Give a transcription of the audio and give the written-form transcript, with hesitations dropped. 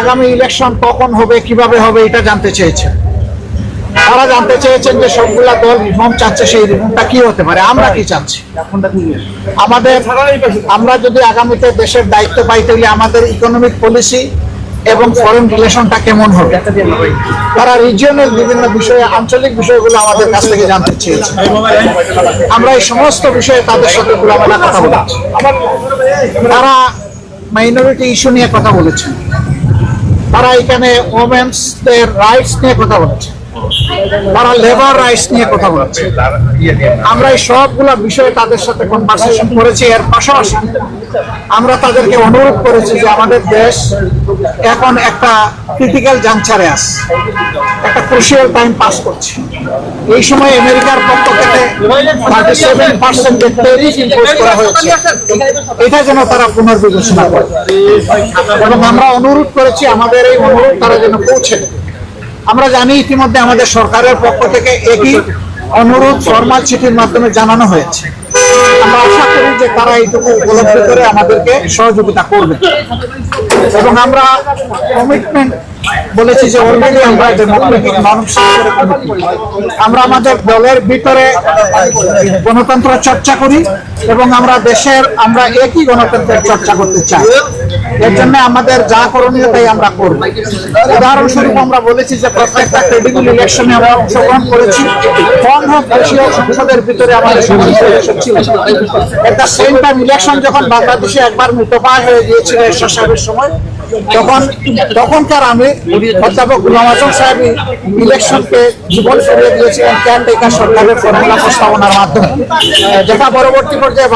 আগামী ইলেকশন কখন হবে, কিভাবে হবে, এটা জানতে চেয়েছেন। তারা জানতে চেয়েছেন যে সবগুলা দল রিফর্ম চাচ্ছে, সেই রিফর্মটা কি হতে পারে, আমরা কি চাচ্ছি। আমরা যদি আগামীতে দেশের দায়িত্ব পাই, তাহলে আমাদের ইকোনমিক পলিসি এবং ফরেন রিলেশনটা কেমন হবে, তারা রিজিয়নাল বিভিন্ন বিষয়ে, আঞ্চলিক বিষয়গুলো আমাদের কাছ থেকে জানতে চেয়েছে। আমরা এই সমস্ত বিষয়ে তাদের সাথে খোলামেলা কথা বলেছি। তারা মাইনরিটি ইস্যু নিয়ে কথা বলেছেন, তারা এখানে ওমেন্সদের রাইটস নিয়ে কথা বলেছে, তারা লেবার রাইটস নিয়ে কথা বলেছে। আমরা এই সবগুলো বিষয়ে তাদের সাথে কনভারসেশন করেছি। এর পাশাপাশি আমরা তাদেরকে অনুরোধ করেছি যে আমাদের দেশ এখন একটা ক্রিটিক্যাল জাংচারে আছে, একটা ক্রুশিয়াল টাইম পাস করছে। এই সময় আমেরিকার পক্ষ থেকে 37% ট্যারিফ ইম্পোজ করা হয়েছে, এটা যেন তারা পুনর্বিবেচনা করে। এবং আমরা অনুরোধ করেছি, আমাদের এই অনুরোধ তারা যেন পৌঁছে দেয়। আমরা জানি ইতিমধ্যে আমাদের সরকারের পক্ষ থেকে একই অনুরোধ ফরমাল চিঠির মাধ্যমে জানানো হয়েছে। আমরা আশা করি যে তারা এইটুকু উপলব্ধি করে আমাদেরকে সহযোগিতা করবে। এবং আমরা কমিটমেন্ট বলেছি যে অলরেডি আমরা ডেমোক্রেটিক নর্মস আমরা আমাদের দলের ভিতরে গণতন্ত্র চর্চা করি এবং আমরা একই গণতন্ত্রের চর্চা করতে চাই। এর জন্য আমাদের যা করণীয় তাই আমরা করব। উদাহরণস্বরূপ আমরা বলেছি যে প্রত্যেকটা ক্রেডিবল ইলেকশনে আমরা অংশগ্রহণ করেছি। কম হোক বেশি হোক, সংসদের ভিতরে আমাদের ছিল। At the same time election যখন বাংলাদেশে একবার মৃতপ্রায় হয়ে গিয়েছিল এরশাদ সাহেবের সময়, তখনকার আমি অধ্যাপক গোলাম আজম সাহেব ইলেকশনকে জীবন ফিরিয়ে দিয়েছিলেন কেয়ারটেকার সরকারের ফর্মুলা প্রস্তাবনার মাধ্যমে, যেটা পরবর্তী পর্যায়ে